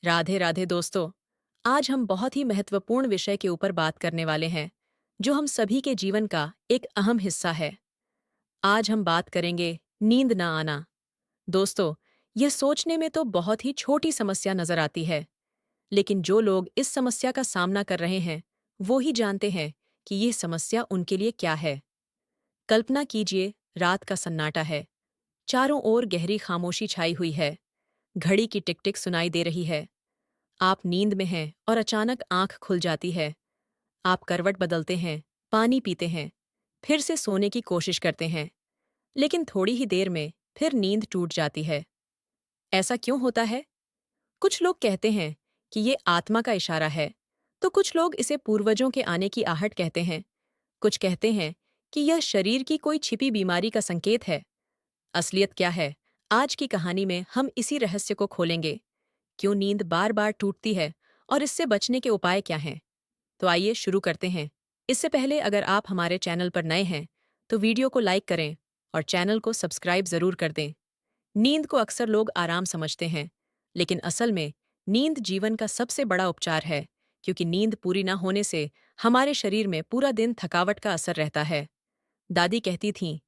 राधे राधे दोस्तों। आज हम बहुत ही महत्वपूर्ण विषय के ऊपर बात करने वाले हैं जो हम सभी के जीवन का एक अहम हिस्सा है। आज हम बात करेंगे नींद ना आना। दोस्तों, यह सोचने में तो बहुत ही छोटी समस्या नजर आती है, लेकिन जो लोग इस समस्या का सामना कर रहे हैं वो ही जानते हैं कि यह समस्या उनके लिए क्या है। कल्पना कीजिए, रात का सन्नाटा है, चारों ओर गहरी खामोशी छाई हुई है, घड़ी की टिक टिक सुनाई दे रही है। आप नींद में हैं और अचानक आंख खुल जाती है। आप करवट बदलते हैं, पानी पीते हैं, फिर से सोने की कोशिश करते हैं, लेकिन थोड़ी ही देर में फिर नींद टूट जाती है। ऐसा क्यों होता है? कुछ लोग कहते हैं कि ये आत्मा का इशारा है, तो कुछ लोग इसे पूर्वजों के आने की आहट कहते हैं। कुछ कहते हैं कि यह शरीर की कोई छिपी बीमारी का संकेत है। असलियत क्या है? आज की कहानी में हम इसी रहस्य को खोलेंगे। क्यों नींद बार बार टूटती है और इससे बचने के उपाय क्या हैं? तो आइए शुरू करते हैं। इससे पहले अगर आप हमारे चैनल पर नए हैं तो वीडियो को लाइक करें और चैनल को सब्सक्राइब जरूर कर दें। नींद को अक्सर लोग आराम समझते हैं, लेकिन असल में नींद जीवन का सबसे बड़ा उपचार है, क्योंकि नींद पूरी न होने से हमारे शरीर में पूरा दिन थकावट का असर रहता है। दादी कहती थीं,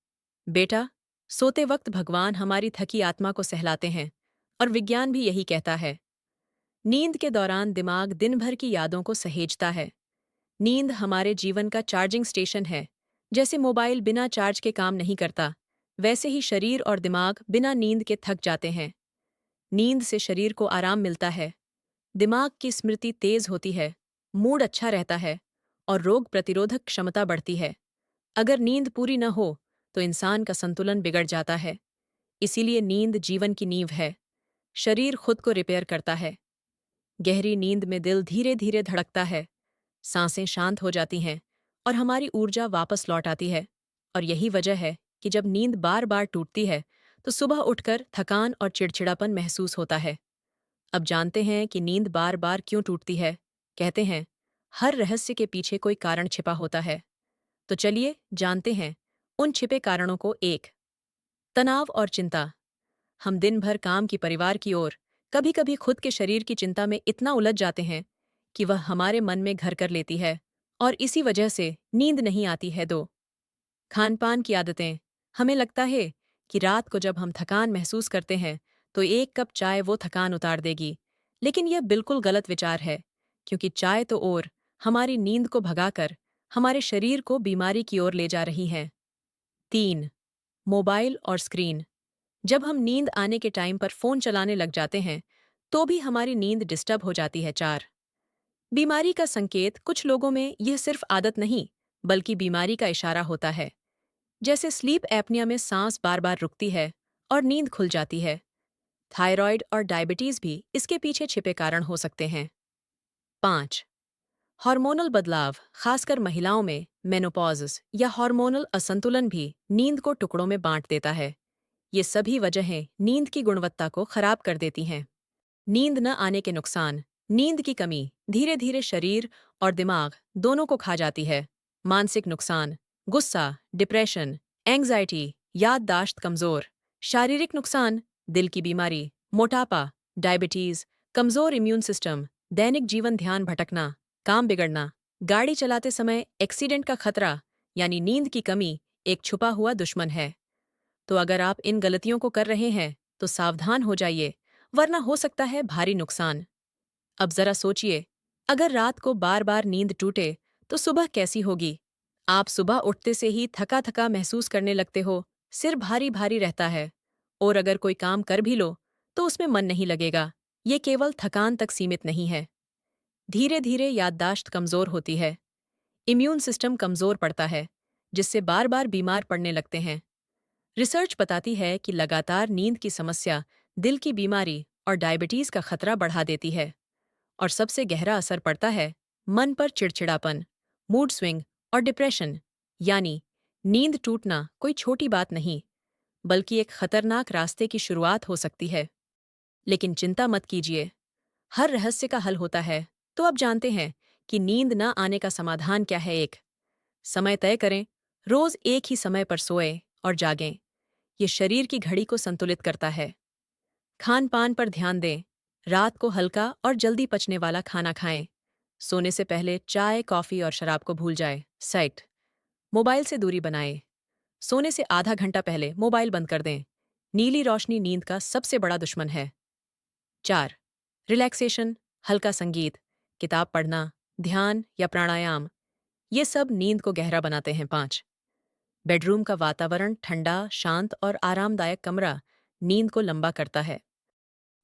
बेटा, सोते वक्त भगवान हमारी थकी आत्मा को सहलाते हैं, और विज्ञान भी यही कहता है। नींद के दौरान दिमाग दिन भर की यादों को सहेजता है। नींद हमारे जीवन का चार्जिंग स्टेशन है। जैसे मोबाइल बिना चार्ज के काम नहीं करता, वैसे ही शरीर और दिमाग बिना नींद के थक जाते हैं। नींद से शरीर को आराम मिलता है, दिमाग की स्मृति तेज होती है, मूड अच्छा रहता है और रोग प्रतिरोधक क्षमता बढ़ती है। अगर नींद पूरी न हो तो इंसान का संतुलन बिगड़ जाता है। इसीलिए नींद जीवन की नींव है। शरीर खुद को रिपेयर करता है। गहरी नींद में दिल धीरे धीरे धड़कता है, सांसें शांत हो जाती हैं और हमारी ऊर्जा वापस लौट आती है। और यही वजह है कि जब नींद बार बार टूटती है तो सुबह उठकर थकान और चिड़चिड़ापन महसूस होता है। अब जानते हैं कि नींद बार बार क्यों टूटती है। कहते हैं, हर रहस्य के पीछे कोई कारण छिपा होता है। तो चलिए जानते हैं उन छिपे कारणों को। एक, तनाव और चिंता। हम दिन भर काम की, परिवार की ओर, कभी कभी खुद के शरीर की चिंता में इतना उलझ जाते हैं कि वह हमारे मन में घर कर लेती है, और इसी वजह से नींद नहीं आती है। दो, खान पान की आदतें। हमें लगता है कि रात को जब हम थकान महसूस करते हैं तो एक कप चाय वो थकान उतार देगी, लेकिन यह बिल्कुल गलत विचार है, क्योंकि चाय तो और हमारी नींद को भगाकर हमारे शरीर को बीमारी की ओर ले जा रही है। तीन, मोबाइल और स्क्रीन। जब हम नींद आने के टाइम पर फोन चलाने लग जाते हैं तो भी हमारी नींद डिस्टर्ब हो जाती है। चार, बीमारी का संकेत। कुछ लोगों में यह सिर्फ आदत नहीं बल्कि बीमारी का इशारा होता है। जैसे स्लीप एपनिया में सांस बार बार रुकती है और नींद खुल जाती है। थायराइड और डायबिटीज भी इसके पीछे छिपे कारण हो सकते हैं। पाँच, हार्मोनल बदलाव। खासकर महिलाओं में मेनोपॉज या हार्मोनल असंतुलन भी नींद को टुकड़ों में बांट देता है। ये सभी वजहें नींद की गुणवत्ता को खराब कर देती हैं। नींद न आने के नुकसान। नींद की कमी धीरे धीरे शरीर और दिमाग दोनों को खा जाती है। मानसिक नुकसान, गुस्सा, डिप्रेशन, एंग्जाइटी, याददाश्त कमजोर। शारीरिक नुकसान, दिल की बीमारी, मोटापा, डायबिटीज, कमजोर इम्यून सिस्टम, दैनिक जीवन, ध्यान भटकना, काम बिगड़ना, गाड़ी चलाते समय एक्सीडेंट का खतरा। यानी नींद की कमी एक छुपा हुआ दुश्मन है। तो अगर आप इन गलतियों को कर रहे हैं तो सावधान हो जाइए, वरना हो सकता है भारी नुकसान। अब जरा सोचिए, अगर रात को बार बार नींद टूटे तो सुबह कैसी होगी? आप सुबह उठते से ही थका थका महसूस करने लगते हो, सिर भारी भारी रहता है, और अगर कोई काम कर भी लो तो उसमें मन नहीं लगेगा। ये केवल थकान तक सीमित नहीं है। धीरे धीरे याददाश्त कमजोर होती है, इम्यून सिस्टम कमजोर पड़ता है, जिससे बार बार बीमार पड़ने लगते हैं। रिसर्च बताती है कि लगातार नींद की समस्या दिल की बीमारी और डायबिटीज का खतरा बढ़ा देती है। और सबसे गहरा असर पड़ता है मन पर। चिड़चिड़ापन, मूड स्विंग और डिप्रेशन। यानी नींद टूटना कोई छोटी बात नहीं, बल्कि एक खतरनाक रास्ते की शुरुआत हो सकती है। लेकिन चिंता मत कीजिए, हर रहस्य का हल होता है। तो अब जानते हैं कि नींद न आने का समाधान क्या है। एक, समय तय करें। रोज एक ही समय पर सोएं और जागें। ये शरीर की घड़ी को संतुलित करता है। खान पान पर ध्यान दें। रात को हल्का और जल्दी पचने वाला खाना खाएं। सोने से पहले चाय, कॉफी और शराब को भूल जाएं। सेट। मोबाइल से दूरी बनाएं। सोने से आधा घंटा पहले मोबाइल बंद कर दें। नीली रोशनी नींद का सबसे बड़ा दुश्मन है। 4. रिलैक्सेशन, हल्का संगीत, किताब पढ़ना, ध्यान या प्राणायाम, ये सब नींद को गहरा बनाते हैं। 5. बेडरूम का वातावरण ठंडा, शांत और आरामदायक कमरा नींद को लंबा करता है।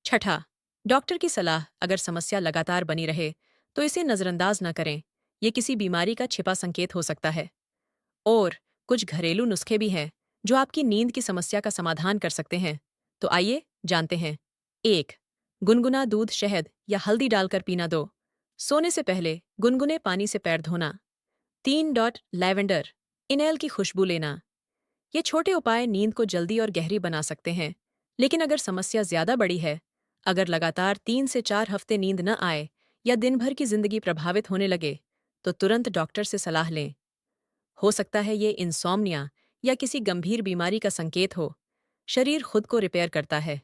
6. डॉक्टर की सलाह, अगर समस्या लगातार बनी रहे तो इसे नज़रअंदाज न करें। ये किसी बीमारी का छिपा संकेत हो सकता है। और कुछ घरेलू नुस्खे भी हैं जो आपकी नींद की समस्या का समाधान कर सकते हैं। तो आइए जानते हैं। 1. गुनगुना दूध, शहद या हल्दी डालकर पीना। 2. सोने से पहले गुनगुने पानी से पैर धोना। 3. लैवेंडर, इनेल की खुशबू लेना। ये छोटे उपाय नींद को जल्दी और गहरी बना सकते हैं। लेकिन अगर समस्या ज्यादा बड़ी है, अगर लगातार 3 से 4 हफ्ते नींद न आए या दिन भर की जिंदगी प्रभावित होने लगे, तो तुरंत डॉक्टर से सलाह लें। हो सकता है ये इंसोम्निया या किसी गंभीर बीमारी का संकेत हो। शरीर खुद को रिपेयर करता है।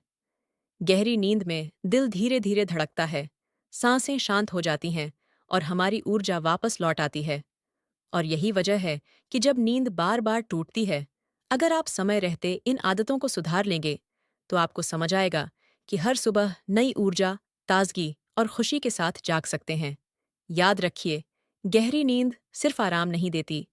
गहरी नींद में दिल धीरे धीरे धड़कता है, सांसें शांत हो जाती हैं और हमारी ऊर्जा वापस लौट आती है। और यही वजह है कि जब नींद बार बार टूटती है, अगर आप समय रहते इन आदतों को सुधार लेंगे, तो आपको समझ आएगा कि हर सुबह नई ऊर्जा, ताजगी और खुशी के साथ जाग सकते हैं। याद रखिए, गहरी नींद सिर्फ आराम नहीं देती,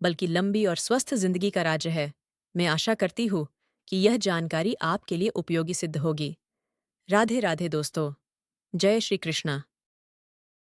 बल्कि लंबी और स्वस्थ जिंदगी का राज्य है। मैं आशा करती हूँ कि यह जानकारी आपके लिए उपयोगी सिद्ध होगी। राधे राधे दोस्तों। जय श्री कृष्णा।